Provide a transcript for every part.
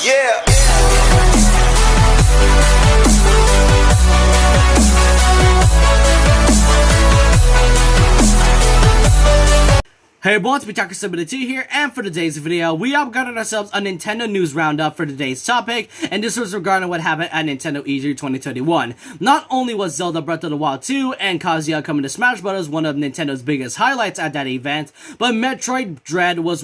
Yeah. Hey everyone, it's Metroid here, and for today's video, we have gotten ourselves a Nintendo news roundup for today's topic, and this was regarding what happened at Nintendo E3 2021. Not only was Zelda Breath of the Wild 2 and Kazuya coming to Smash Bros. One of Nintendo's biggest highlights at that event, but Metroid Dread was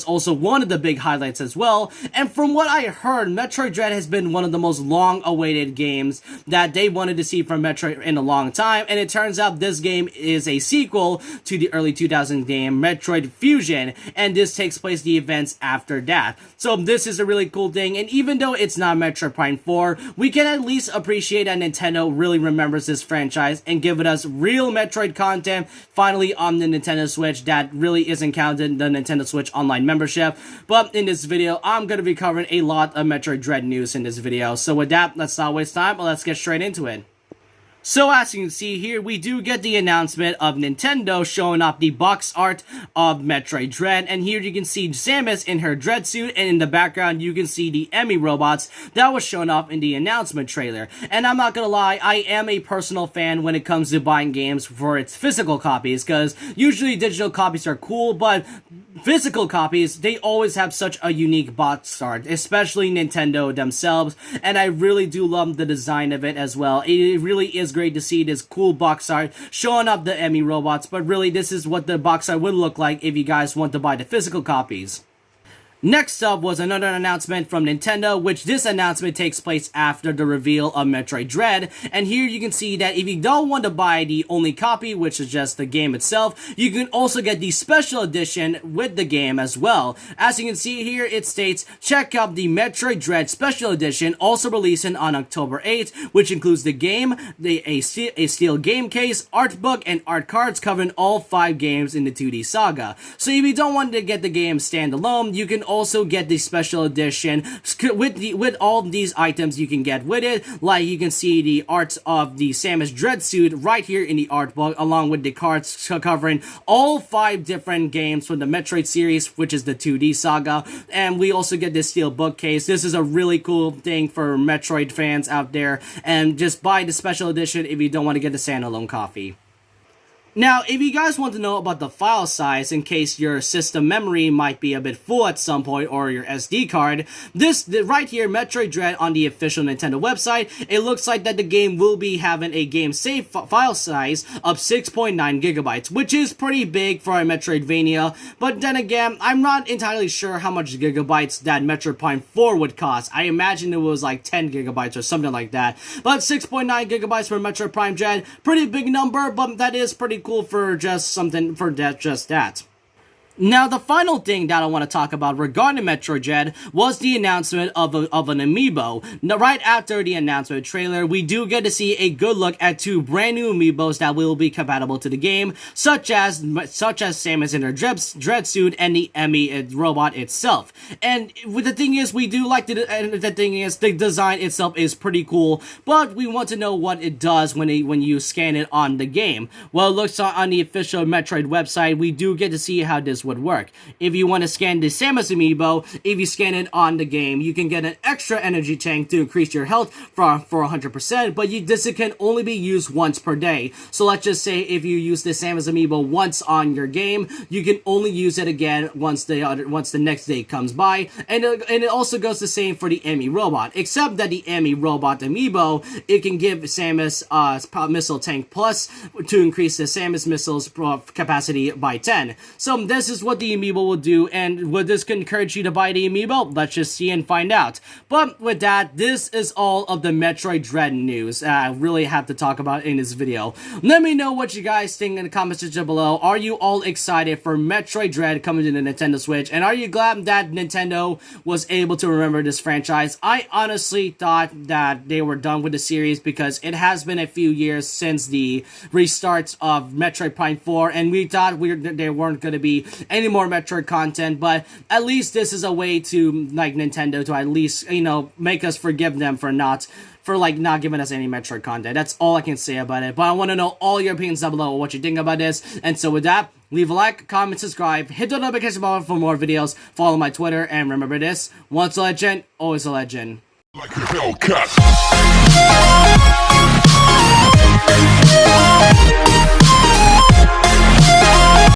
also one of the big highlights as well. And from what I heard, Metroid Dread has been one of the most long-awaited games that they wanted to see from Metroid in a long time, and it turns out this game is a sequel to the early 2000s game Metroid Fusion, and this takes place the events after that. So this is a really cool thing, and even though it's not Metroid Prime 4, we can at least appreciate that Nintendo really remembers this franchise and giving us real Metroid content finally on the Nintendo Switch that really isn't counted in the Nintendo Switch Online membership. But in this video, I'm going to be covering a lot of Metroid Dread news in this video. So with that, let's not waste time, but let's get straight into it. So as you can see here, we do get the announcement of Nintendo showing off the box art of Metroid Dread, and here you can see Samus in her Dread suit, and in the background you can see the Emi robots that was shown off in the announcement trailer. And I'm not gonna lie, I am a personal fan when it comes to buying games for its physical copies, because usually digital copies are cool, but physical copies, they always have such a unique box art, especially Nintendo themselves, and I really do love the design of it as well. It really is great to see this cool box art showing up the Emi robots, but really this is what the box art would look like if you guys want to buy the physical copies. Next up was another announcement from Nintendo, which this announcement takes place after the reveal of Metroid Dread, and here you can see that if you don't want to buy the only copy, which is just the game itself, you can also get the special edition with the game as well. As you can see here, it states, check out the Metroid Dread Special Edition, also releasing on October 8th, which includes the game, a steel game case, art book, and art cards covering all 5 games in the 2D saga. So if you don't want to get the game standalone, you can also get the special edition with all these items you can get with it. Like you can see the art of the Samus Dread suit right here in the art book, along with the cards covering all 5 different games from the Metroid series, which is the 2D saga. And we also get this steel bookcase. This is a really cool thing for Metroid fans out there, and just buy the special edition if you don't want to get the standalone copy. Now, if you guys want to know about the file size in case your system memory might be a bit full at some point, or your SD card, right here, Metroid Dread on the official Nintendo website, it looks like that the game will be having a game save file size of 6.9 gigabytes, which is pretty big for a Metroidvania, but then again, I'm not entirely sure how much gigabytes that Metroid Prime 4 would cost. I imagine it was like 10 gigabytes or something like that, but 6.9 gigabytes for Metroid Prime Dread, pretty big number, but that is pretty cool for just that. Now, the final thing that I want to talk about regarding Metroid Dread was the announcement of an amiibo. Now, right after the announcement trailer, we do get to see a good look at 2 brand new amiibos that will be compatible to the game, such as Samus in her Dread suit and the Emi robot itself. And the thing is, we do like the design itself is pretty cool, but we want to know what it does when you scan it on the game. Well, it looks on the official Metroid website, we do get to see how this would work. If you want to scan the Samus amiibo, if you scan it on the game, you can get an extra energy tank to increase your health for 100%, but this can only be used once per day. So let's just say if you use the Samus amiibo once on your game, you can only use it again once the next day comes by, and it also goes the same for the Emi robot, except that the Emi robot amiibo, it can give Samus missile tank plus to increase the Samus missiles capacity by 10. So this is what the amiibo will do, and would this encourage you to buy the amiibo? Let's just see and find out. But with that, this is all of the Metroid Dread news I really have to talk about in this video. Let me know what you guys think in the comment section below. Are you all excited for Metroid Dread coming to the Nintendo Switch? And are you glad that Nintendo was able to remember this franchise? I honestly thought that they were done with the series because it has been a few years since the restarts of Metroid Prime 4, and we thought they weren't going to be any more Metroid content, but at least this is a way to, like, Nintendo to at least, you know, make us forgive them for not giving us any Metroid content. That's all I can say about it, but I want to know all your opinions down below, what you think about this, and so with that, leave a like, comment, subscribe, hit the notification button for more videos, follow my Twitter, and remember this, once a legend, always a legend. Like a Hellcat.